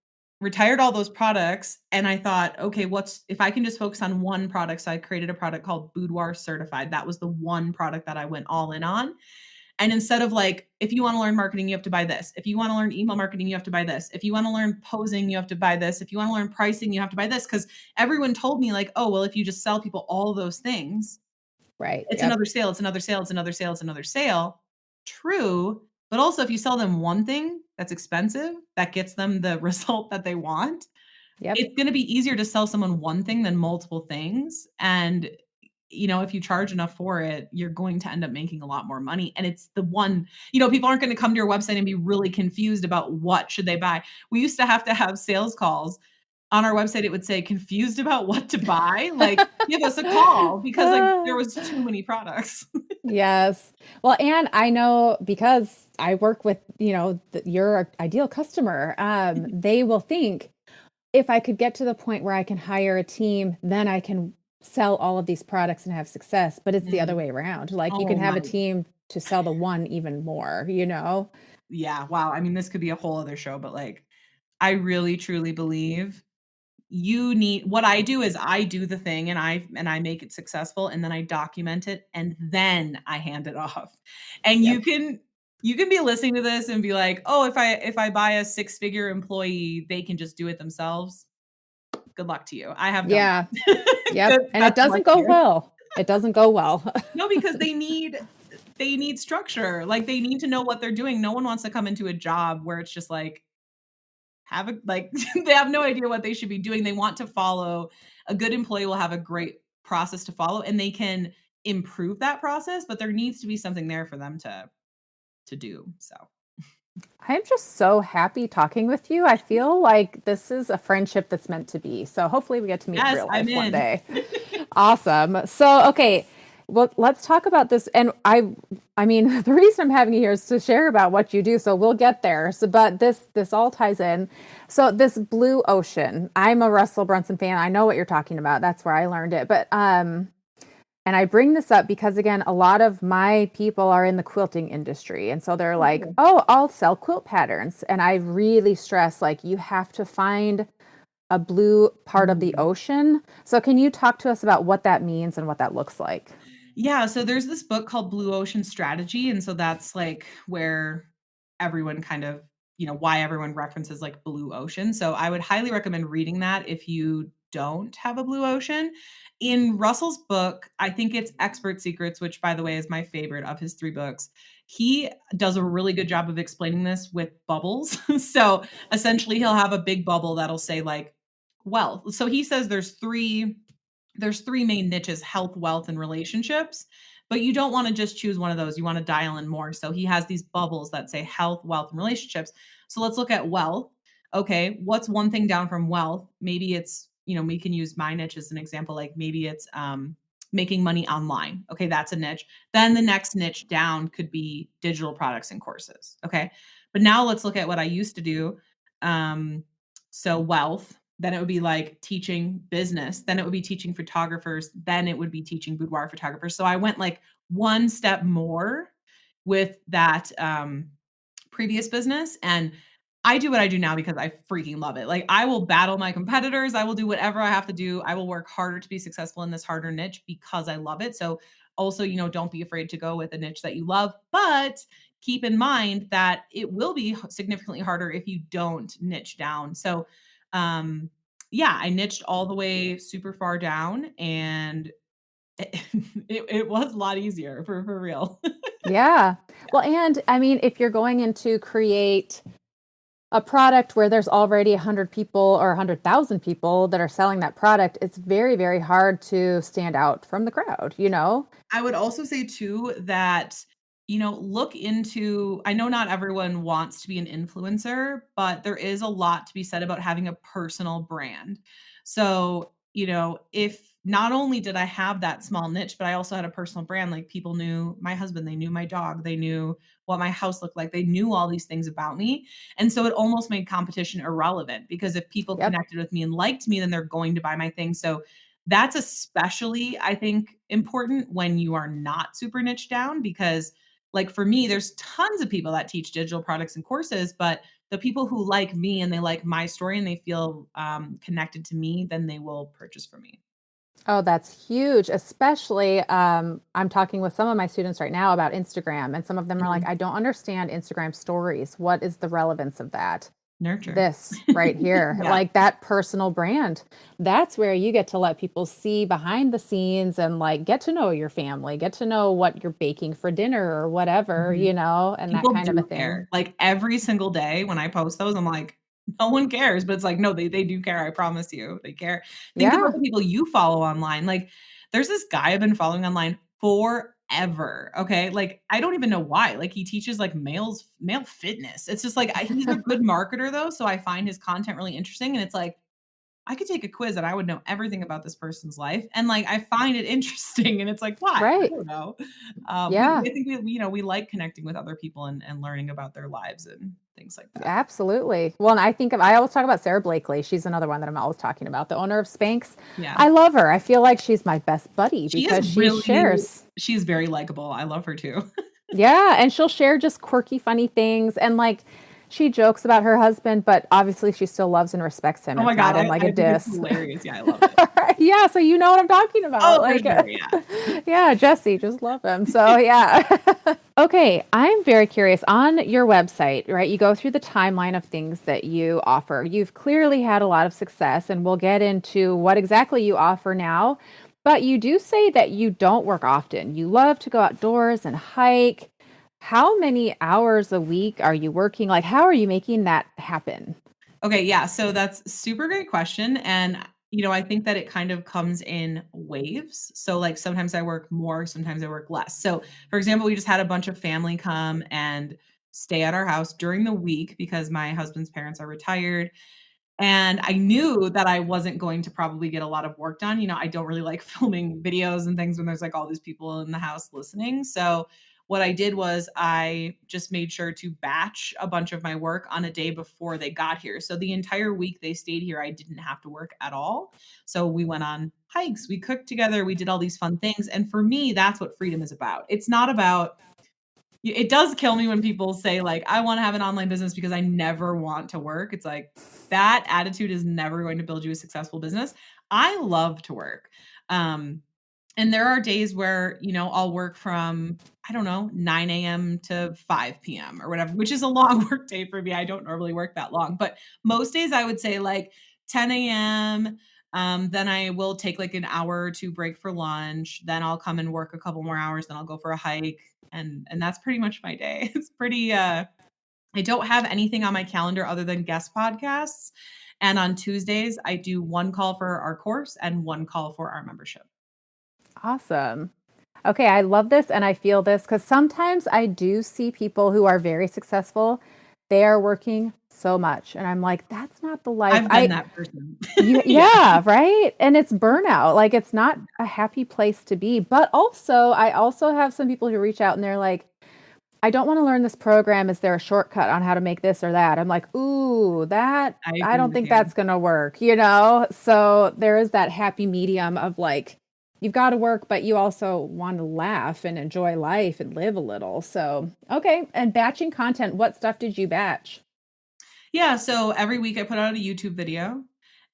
retired all those products and I thought, okay, what's if I can just focus on one product? So I created a product called Boudoir Certified. That was the one product that I went all in on. And instead of like, if you want to learn marketing, you have to buy this. If you want to learn email marketing, you have to buy this. If you want to learn posing, you have to buy this. If you want to learn pricing, you have to buy this. Because everyone told me, like, oh, well, if you just sell people all those things, right? it's Yep. another sale, it's another sale, it's another sale, it's another sale. True. But also, if you sell them one thing that's expensive, that gets them the result that they want, Yep. it's gonna be easier to sell someone one thing than multiple things. And, if you charge enough for it, you're going to end up making a lot more money. And it's the one, people aren't gonna come to your website and be really confused about what should they buy. We used to have sales calls. On our website, it would say, "Confused about what to buy?" Like, "Give us a call," because, like, there was too many products. Yes. Well, and I know because I work with, your ideal customer, they will think if I could get to the point where I can hire a team, then I can sell all of these products and have success. But it's the other Mm. way around. Like you can Oh have a my team to sell the one even more, you know? yeah, wow, I mean, this could be a whole other show, but, like, I really truly believe you need what I do is I do the thing and I make it successful, and then I document it, and then I hand it off. And Yep. you can be listening to this and be like, "Oh, if I buy a six-figure employee, they can just do it themselves." Good luck to you. I have done Yeah. that. Yep. Good And it best of luck doesn't to go you. well. It doesn't go well. No, because they need structure. Like, they need to know what they're doing. No one wants to come into a job where it's just like, have a like, they have no idea what they should be doing. They want to follow a good employee will have a great process to follow, and they can improve that process, but there needs to be something there for them to do, so. I'm just so happy talking with you. I feel like this is a friendship that's meant to be. So hopefully we get to meet in Yes, real I'm life one in. day. Awesome. So, okay, well, let's talk about this. And I mean, the reason I'm having you here is to share about what you do. So we'll get there. So, but this all ties in. So this blue ocean, I'm a Russell Brunson fan. I know what you're talking about. That's where I learned it. But, and I bring this up because, again, a lot of my people are in the quilting industry. And so they're like, Okay. oh, I'll sell quilt patterns. And I really stress, like, you have to find a blue part of the Mm. ocean. So, can you talk to us about what that means and what that looks like? Yeah, so there's this book called Blue Ocean Strategy, and so that's, like, where everyone kind of why everyone references, like, blue ocean, so I would highly recommend reading that if you don't have a blue ocean. In Russell's book, I think it's Expert Secrets, which, by the way, is my favorite of his 3 books. He does a really good job of explaining this with bubbles. So, essentially, he'll have a big bubble that'll say, like, wealth. So he says there's three main niches: health, wealth, and relationships. But you don't want to just choose one of those. You want to dial in more. So he has these bubbles that say health, wealth, and relationships. So let's look at wealth. Okay, what's one thing down from wealth? Maybe it's, we can use my niche as an example. Like maybe it's making money online. Okay, that's a niche. Then the next niche down could be digital products and courses. Okay. But now let's look at what I used to do. So wealth, then it would be like teaching business, then it would be teaching photographers, then it would be teaching boudoir photographers. So I went like one step more with that previous business. And I do what I do now because I freaking love it. Like I will battle my competitors. I will do whatever I have to do. I will work harder to be successful in this harder niche because I love it. So also, don't be afraid to go with a niche that you love, but keep in mind that it will be significantly harder if you don't niche down. So, yeah, I niched all the way super far down and it was a lot easier for real. Yeah. Well, and I mean, if you're going in to create a product where there's already 100 people or 100,000 people that are selling that product, it's very, very hard to stand out from the crowd, you know? I would also say too that, look into I know not everyone wants to be an influencer, but there is a lot to be said about having a personal brand. So, if not only did I have that small niche, but I also had a personal brand, like people knew my husband, they knew my dog, they knew what my house looked like, they knew all these things about me. And so it almost made competition irrelevant because if people Yep. connected with me and liked me, then they're going to buy my thing. So that's especially, I think, important when you are not super niche down because, like, for me, there's tons of people that teach digital products and courses, but the people who like me and they like my story and they feel connected to me, then they will purchase from me. Oh, that's huge. Especially, I'm talking with some of my students right now about Instagram, and some of them are like, Mhm. I don't understand Instagram stories. What is the relevance of that? Nurture. This right here, Yeah. like that personal brand. That's where you get to let people see behind the scenes and like get to know your family, get to know what you're baking for dinner or whatever, Mhm. and that People kind of a do thing. care. Like, every single day when I post those, I'm like, "No one cares," but it's like, no, they do care, I promise you, they care. Think about Yeah, the people you follow online, like, there's this guy I've been following online forever, okay? Like, I don't even know why, like, he teaches, like, male fitness. It's just like, he's a good marketer though, so I find his content really interesting, and it's like, I could take a quiz and I would know everything about this person's life, and, like, I find it interesting, and it's like, why? I right. don't know. Yeah. I think we like connecting with other people and learning about their lives and things like that. Absolutely. Well, and I always talk about Sarah Blakely. She's another one that I'm always talking about, the owner of Spanx. Yeah. I love her. I feel like she's my best buddy She is because she really shares. she's very likable. I love her too. Yeah, and she'll share just quirky, funny things, and like she jokes about her husband, but obviously she still loves and respects him. Oh my It's god, not in like a I think it's diss. hilarious. Yeah, I love it. Yeah, so you know what I'm talking about. Oh, for Like, sure, yeah. yeah, Jesse, just love him. So, yeah. Okay, I'm very curious. On your website, right, you go through the timeline of things that you offer. You've clearly had a lot of success, and we'll get into what exactly you offer now. But you do say that you don't work often. You love to go outdoors and hike. How many hours a week are you working? Like, how are you making that happen? Okay, yeah, so that's a super great question, and, I think that it kind of comes in waves. So, like, sometimes I work more, sometimes I work less. So, for example, we just had a bunch of family come and stay at our house during the week because my husband's parents are retired, and I knew that I wasn't going to probably get a lot of work done. I don't really like filming videos and things when there's, like, all these people in the house listening. So, what I did was I just made sure to batch a bunch of my work on a day before they got here. So, the entire week they stayed here, I didn't have to work at all. So, we went on hikes, we cooked together, we did all these fun things. And for me, that's what freedom is about. It's not about it does kill me when people say, like, "I wanna have an online business because I never want to work." It's like, that attitude is never going to build you a successful business. I love to work. Um, and there are days where, I'll work from, I don't know, 9 AM to 5 PM or whatever, which is a long work day for me. I don't normally work that long, but most days I would say, like, 10 AM, then I will take, like, an hour or 2 break for lunch, then I'll come and work a couple more hours, then I'll go for a hike, and that's pretty much my day. It's pretty, I don't have anything on my calendar other than guest podcasts, and on Tuesdays, I do 1 call for our course and 1 call for our membership. Awesome. Okay, I love this and I feel this because sometimes I do see people who are very successful. They are working so much. And I'm like, that's not the life I've been that person. Yeah. yeah, right? And it's burnout. Like it's not a happy place to be. But also, I also have some people who reach out and they're like, I don't want to learn this program. Is there a shortcut on how to make this or that? I'm like, ooh, that I I agree don't with think you. that's gonna work, you know? So there is that happy medium of like, you've got to work, but you also want to laugh and enjoy life and live a little. So, okay. And batching content, what stuff did you batch? Yeah, so every week I put out a YouTube video,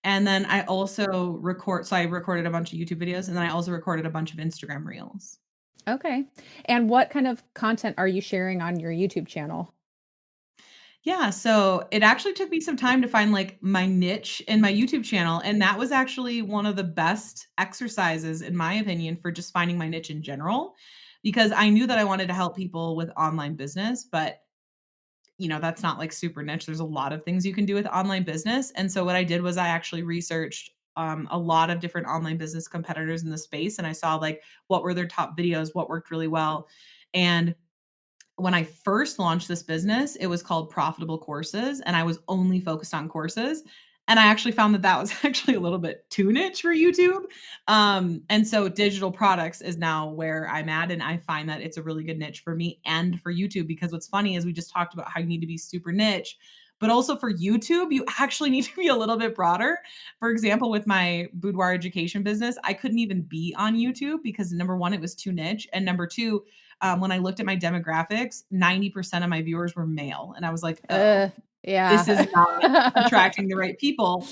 and then I also record so I recorded a bunch of YouTube videos, and then I also recorded a bunch of Instagram reels. Okay. And what kind of content are you sharing on your YouTube channel? Yeah, so it actually took me some time to find, like, my niche in my YouTube channel, and that was actually one of the best exercises, in my opinion, for just finding my niche in general, because I knew that I wanted to help people with online business, but that's not like super niche. There's a lot of things you can do with online business. And so what I did was I actually researched a lot of different online business competitors in the space. And I saw like what were their top videos, what worked really well. And when I first launched this business, it was called Profitable Courses, and I was only focused on courses. And I actually found that that was actually a little bit too niche for YouTube. And so digital products is now where I'm at. And I find that it's a really good niche for me and for YouTube because what's funny is we just talked about how you need to be super niche. But also for YouTube, you actually need to be a little bit broader. For example, with my boudoir education business, I couldn't even be on YouTube because number one, it was too niche. And number two, when I looked at my demographics, 90% of my viewers were male. And I was like, oh, this is not Yeah. attracting the right people.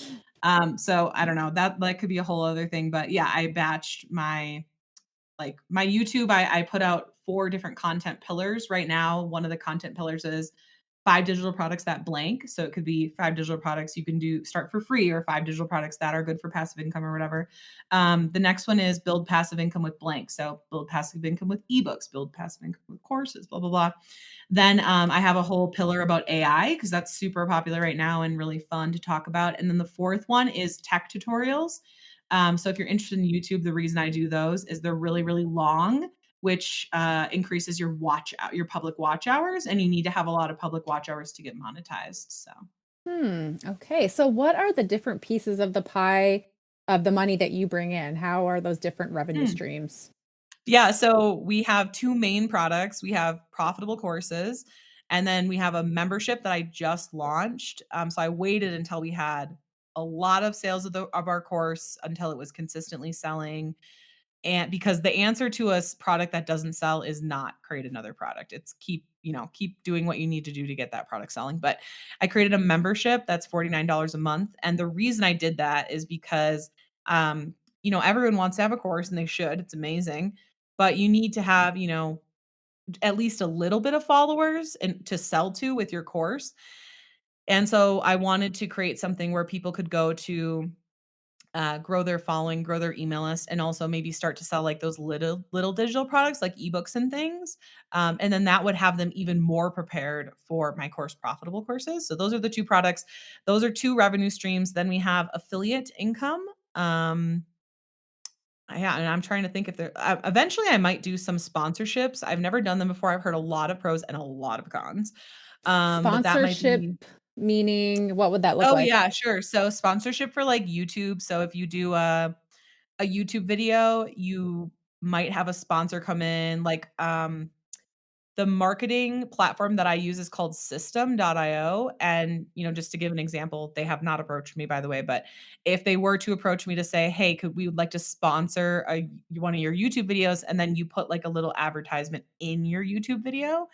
So I don't know. That could be a whole other thing. But yeah, I batched my YouTube. I put out 4 different content pillars right now. One of the content pillars is 5 digital products that blank. So it could be 5 digital products you can do start for free or 5 digital products that are good for passive income or whatever. The next one is build passive income with blank. So build passive income with ebooks, build passive income with courses, blah, blah, blah. Then I have a whole pillar about AI because that's super popular right now and really fun to talk about. And then the fourth one is tech tutorials. So if you're interested in YouTube, the reason I do those is they're really, really long, which increases your public watch hours, and you need to have a lot of public watch hours to get monetized. So, Okay. So what are the different pieces of the pie of the money that you bring in? How are those different revenue hmm. streams? Yeah, so we have 2 main products. We have profitable courses, and then we have a membership that I just launched. So I waited until we had a lot of sales of our course until it was consistently selling. And because the answer to a product that doesn't sell is not create another product. It's keep doing what you need to do to get that product selling. But I created a membership that's $49 a month. And the reason I did that is because everyone wants to have a course and they should. It's amazing. But you need to have, at least a little bit of followers and to sell to with your course. And so I wanted to create something where people could go to grow their following, grow their email list, and also maybe start to sell like those little digital products like ebooks and things. And then that would have them even more prepared for my course profitable courses. So those are the 2 products. Those are 2 revenue streams. Then we have affiliate income. Yeah, and I'm trying to think if there eventually I might do some sponsorships. I've never done them before. I've heard a lot of pros and a lot of cons. But that might Sponsorship be meaning what would that look Oh like? yeah, sure. So sponsorship for like YouTube. So if you do a YouTube video, you might have a sponsor come in. Like, the marketing platform that I use is called system.io. And, just to give an example, they have not approached me, by the way, but if they were to approach me to say, hey, we would like to sponsor one of your YouTube videos, and then you put like a little advertisement in your YouTube video,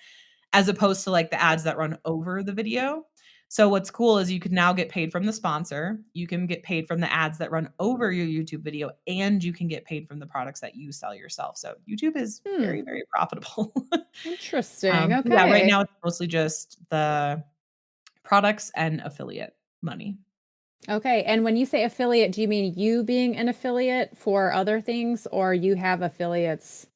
as opposed to like the ads that run over the video. So what's cool is you can now get paid from the sponsor, you can get paid from the ads that run over your YouTube video, and you can get paid from the products that you sell yourself. So YouTube is Hmm. very, very profitable. Interesting. But yeah, right Okay. now it's mostly just the products and affiliate money. Okay. And when you say affiliate, do you mean you being an affiliate for other things or you have affiliates?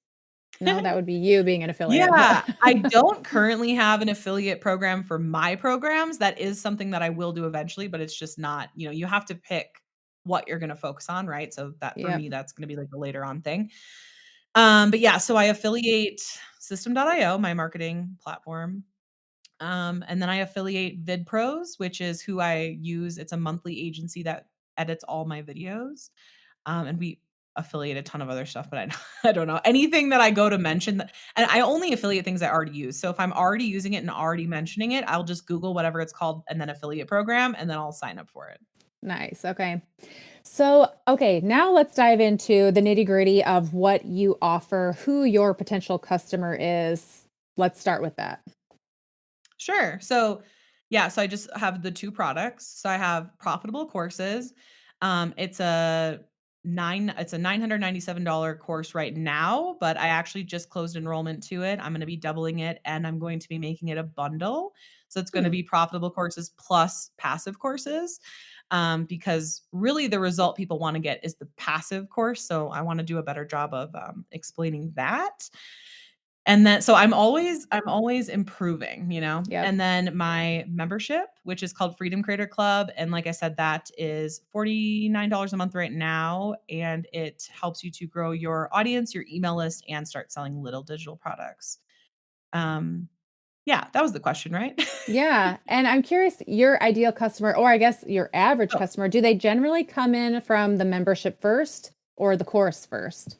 No, that would be you being an affiliate. Yeah, I don't currently have an affiliate program for my programs. That is something that I will do eventually, but it's just not, you have to pick what you're gonna focus on, right? So that for Yep. me, that's gonna be like a later on thing. But yeah, so I affiliate System.io, my marketing platform. And then I affiliate VidPros, which is who I use. It's a monthly agency that edits all my videos. And we affiliate a ton of other stuff, but I I don't know. Anything that I go to mention that, and I only affiliate things I already use. So if I'm already using it and already mentioning it, I'll just Google whatever it's called and then affiliate program, and then I'll sign up for it. Nice. Okay. So, okay, now let's dive into the nitty-gritty of what you offer, who your potential customer is. Let's start with that. Sure. So, yeah, so I just have the 2 products. So I have profitable courses. It's a $997 course right now, but I actually just closed enrollment to it. I'm gonna be doubling it, and I'm going to be making it a bundle. So it's gonna Hmm. be profitable courses plus passive courses, because really the result people wanna get is the passive course. So I wanna do a better job of, explaining that. And then so I'm always improving, you know? Yep. And then my membership, which is called Freedom Creator Club, and like I said, that is $49 a month right now, and it helps you to grow your audience, your email list, and start selling little digital products. Um, yeah, that was the question, right? Yeah. And I'm curious, your ideal customer, or I guess your average Oh. customer, do they generally come in from the membership first or the course first?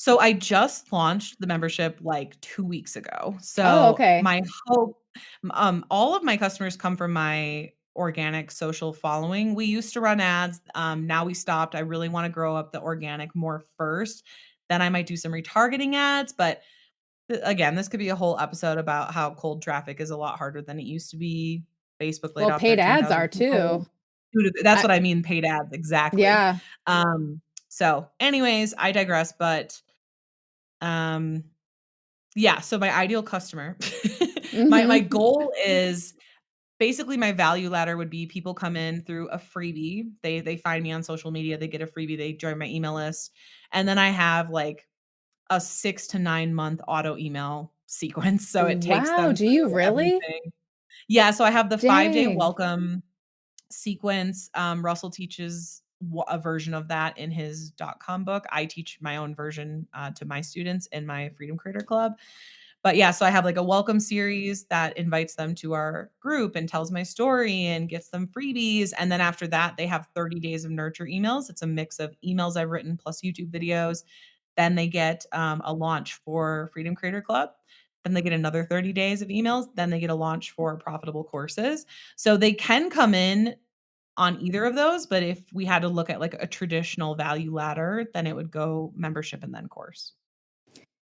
So I just launched the membership like 2 weeks ago. Oh, So okay. my hope all of my customers come from my organic social following. We used to run ads, now we stopped. I really wanna grow up the organic more first. Then I might do some retargeting ads, but again, this could be a whole episode about how cold traffic is a lot harder than it used to be. Facebook laid Well, off paid ads 13,000 are people too. due to that's I, what I mean, paid ads, exactly. yeah. So anyways, I digress, but um, yeah, so my ideal customer, my Hmm. goal is basically my value ladder would be people come in through a freebie. They find me on social media, they get a freebie, they join my email list, and then I have like a 6 to 9 month auto email sequence, so it takes Wow. them Do you through really? everything. Yeah, so I have the 5-day Dang. welcome sequence. Russell teaches a version of that in his .com book. I teach my own version to my students in my Freedom Creator Club. But yeah, so I have like a welcome series that invites them to our group and tells my story and gets them freebies. And then after that, they have 30 days of nurture emails. It's a mix of emails I've written plus YouTube videos. Then they get a launch for Freedom Creator Club. Then they get another 30 days of emails. Then they get a launch for profitable courses. So they can come in on either of those, but if we had to look at like a traditional value ladder, then it would go membership and then course.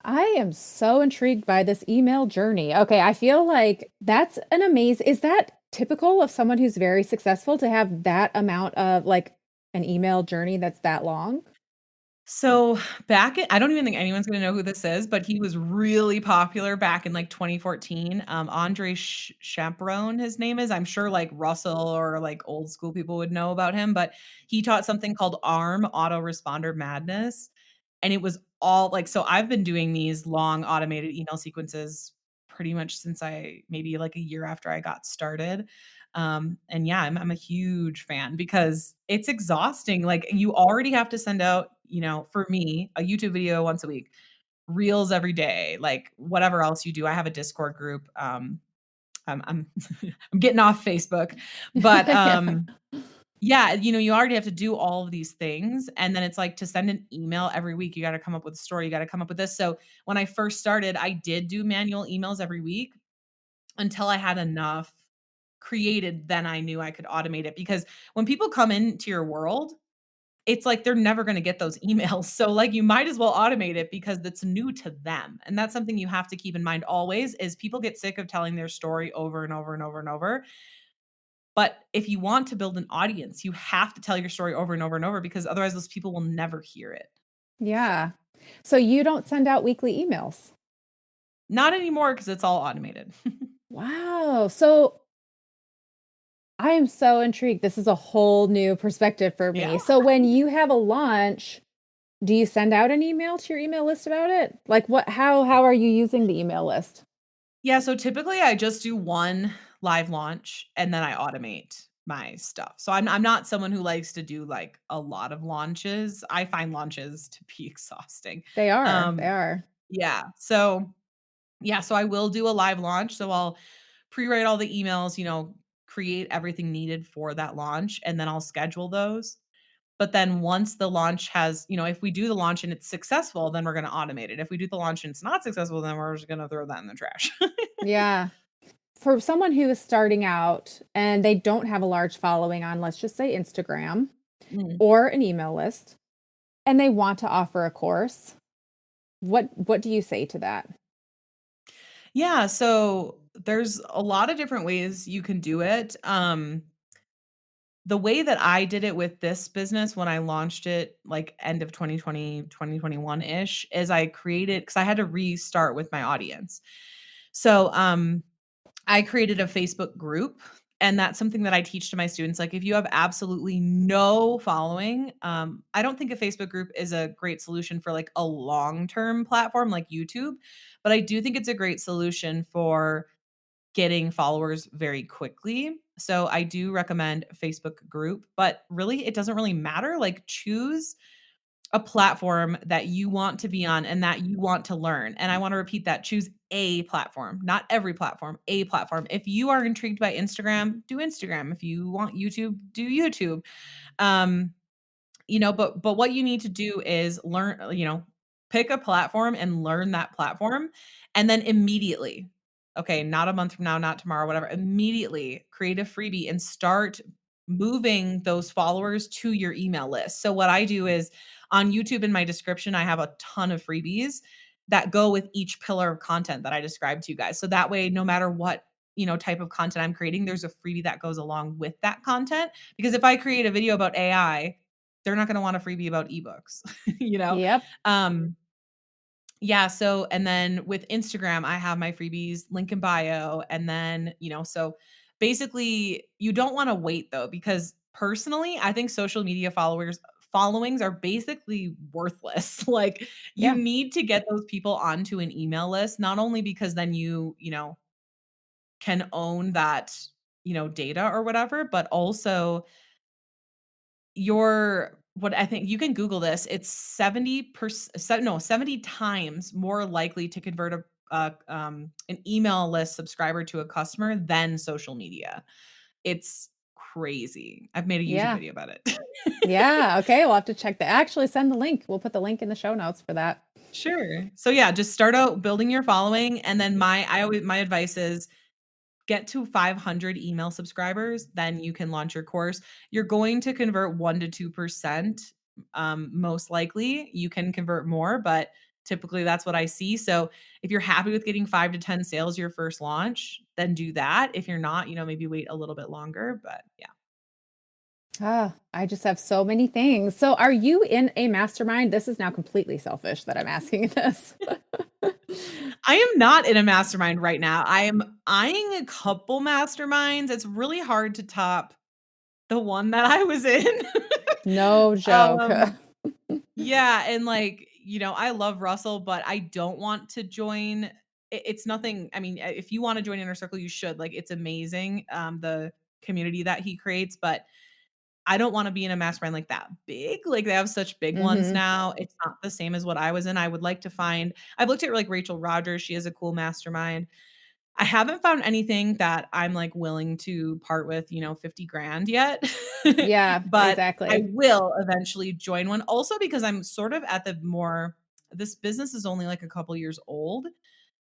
I am so intrigued by this email journey. Okay, I feel like that's an amazing. Is that typical of someone who's very successful to have that amount of like an email journey that's that long? So back in I don't even think anyone's gonna know who this is, but he was really popular back in like 2014. Andre Chaperone, his name is. I'm sure like Russell or like old school people would know about him, but he taught something called ARM, Autoresponder Madness. And it was all like, so I've been doing these long automated email sequences pretty much since I maybe like a year after I got started. And yeah, I'm a huge fan because it's exhausting. Like you already have to send out, for me, a YouTube video once a week, reels every day, like whatever else you do. I have a Discord group. I'm I'm getting off Facebook, but Yeah. yeah, you already have to do all of these things, and then it's like to send an email every week, you gotta come up with a story, you gotta come up with this. So when I first started, I did do manual emails every week until I had enough created, then I knew I could automate it because when people come into your world, it's like they're never gonna get those emails. So, like, you might as well automate it because it's new to them, and that's something you have to keep in mind always is people get sick of telling their story over and over and over and over. But if you want to build an audience, you have to tell your story over and over and over because otherwise those people will never hear it. Yeah. So you don't send out weekly emails. Not anymore because it's all automated. Wow. So I am so intrigued. This is a whole new perspective for Yeah. me. So when you have a launch, do you send out an email to your email list about it? Like what how are you using the email list? Yeah, so typically I just do one live launch and then I automate my stuff. So I'm not someone who likes to do like a lot of launches. I find launches to be exhausting. They are. They Um are. yeah. So yeah, so I will do a live launch. So I'll pre-write all the emails, create everything needed for that launch, and then I'll schedule those. But then once the launch has, if we do the launch and it's successful, then we're going to automate it. If we do the launch and it's not successful, then we're just going to throw that in the trash. Yeah. For someone who is starting out and they don't have a large following on, let's just say Instagram Mm. or an email list, and they want to offer a course, what do you say to that? Yeah, so there's a lot of different ways you can do it. The way that I did it with this business when I launched it, like end of 2020, 2021-ish, is I created, because I had to restart with my audience. So I created a Facebook group, and that's something that I teach to my students. Like, if you have absolutely no following, I don't think a Facebook group is a great solution for like a long-term platform like YouTube, but I do think it's a great solution for getting followers very quickly. So I do recommend a Facebook group, but really it doesn't really matter. Like, choose a platform that you want to be on and that you want to learn. And I want to repeat that. Choose a platform, not every platform, a platform. If you are intrigued by Instagram, do Instagram. If you want YouTube, do YouTube. Um, but what you need to do is learn, pick a platform and learn that platform, and then immediately, okay, not a month from now, not tomorrow, whatever, immediately create a freebie and start moving those followers to your email list. So what I do is, on YouTube, in my description, I have a ton of freebies that go with each pillar of content that I described to you guys. So that way, no matter what, type of content I'm creating, there's a freebie that goes along with that content. Because if I create a video about AI, they're not gonna want a freebie about ebooks, you know? Yep. Um, yeah, so and then with Instagram, I have my freebies, link in bio, and then, so basically you don't wanna wait though, because personally, I think social media followings are basically worthless. Like, you Yeah. need to get those people onto an email list, not only because then you can own that, data or whatever, but also your what I think you can Google this. It's 70%, no, 70 times more likely to convert an email list subscriber to a customer than social media. It's crazy. I've made a YouTube Yeah. video about it. Yeah. Okay. We'll have to check that. Actually, send the link. We'll put the link in the show notes for that. Sure. So yeah, just start out building your following, and then my advice is get to 500 email subscribers, then you can launch your course. You're going to convert 1 to 2%, most likely. You can convert more, but typically that's what I see. So if you're happy with getting 5 to 10 sales your first launch, then do that. If you're not, maybe wait a little bit longer, but yeah. Ah, I just have so many things. So, are you in a mastermind? This is now completely selfish that I'm asking this. I am not in a mastermind right now. I am eyeing a couple masterminds. It's really hard to top the one that I was in. No joke. Um, yeah, and like, I love Russell, but I don't want to join. It's nothing. I mean, if you want to join Inner Circle, you should. Like, it's amazing, the community that he creates, but I don't want to be in a mastermind like that big. Like, they have such big ones Hmm. now. It's not the same as what I was in. I would like to find. I've looked at like Rachel Rogers. She has a cool mastermind. I haven't found anything that I'm, like, willing to part with, 50 grand yet, Yeah, but I exactly. will eventually join one. Also because I'm sort of at the more this business is only, like, a couple years old,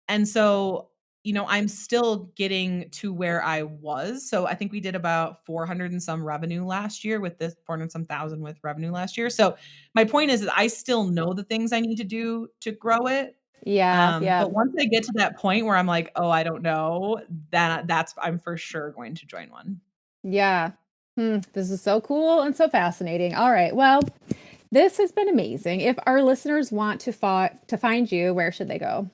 and so, I'm still getting to where I was. So I think we did about 400 and some revenue last year with this 400 some thousand with revenue last year. So my point is that I still know the things I need to do to grow it. Yeah, yeah, But once I get to that point where I'm like, "Oh, I don't know," then I'm for sure going to join one. yeah. This is so cool and so fascinating. All right. Well, this has been amazing. If our listeners want to find you, where should they go?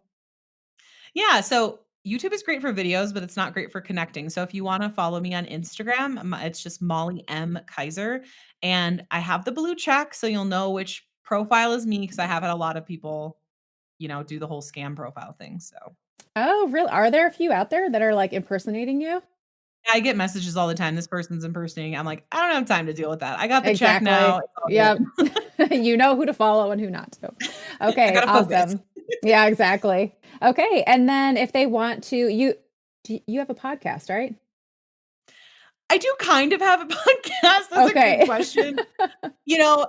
Yeah, so YouTube is great for videos, but it's not great for connecting. So if you wanna follow me on Instagram, it's just Molly M. Kaiser, and I have the blue check, so you'll know which profile is me because I have had a lot of people, do the whole scam profile thing, so Oh, really? Are there a few out there that are like impersonating you? I get messages all the time, "This person's impersonating." I'm like, "I don't have time to deal with that. I got the check now, Exactly. it's all Yep. good. You know who to follow and who not to. I Okay, gotta focus." awesome. Yeah, exactly. Okay, and then if they want to, You have a podcast, right? I do kind of have a podcast. That's a Okay. good question.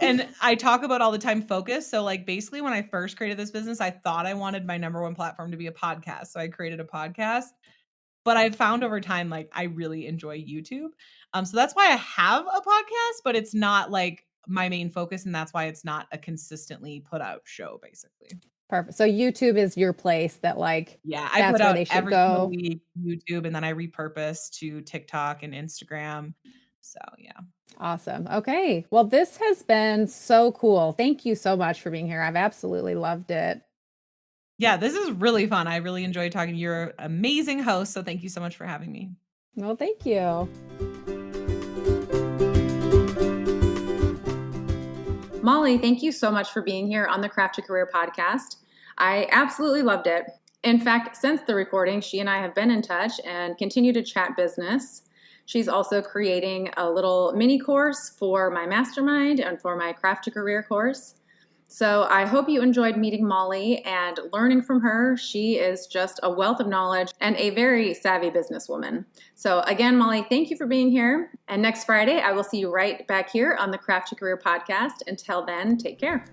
And I talk about all the time focus. So like basically when I first created this business, I thought I wanted my number one platform to be a podcast. So I created a podcast, but I've found over time, like I really enjoy YouTube. So that's why I have a podcast, but it's not like my main focus. And that's why it's not a consistently put out show basically. Perfect. So YouTube is your place that like, Yeah, I that's put where out they should every single go. week YouTube and then I repurpose to TikTok and Instagram. So yeah. Awesome. Okay. Well, this has been so cool. Thank you so much for being here. I've absolutely loved it. Yeah, this is really fun. I really enjoyed talking. You're an amazing host, so thank you so much for having me. Well, thank you. Molly, thank you so much for being here on the Craft to Career podcast. I absolutely loved it. In fact, since the recording, she and I have been in touch and continue to chat business. She's also creating a little mini course for my mastermind and for my Craft to Career course. So I hope you enjoyed meeting Molly and learning from her. She is just a wealth of knowledge and a very savvy businesswoman. So again, Molly, thank you for being here. And next Friday, I will see you right back here on the Craft to Career podcast. Until then, take care.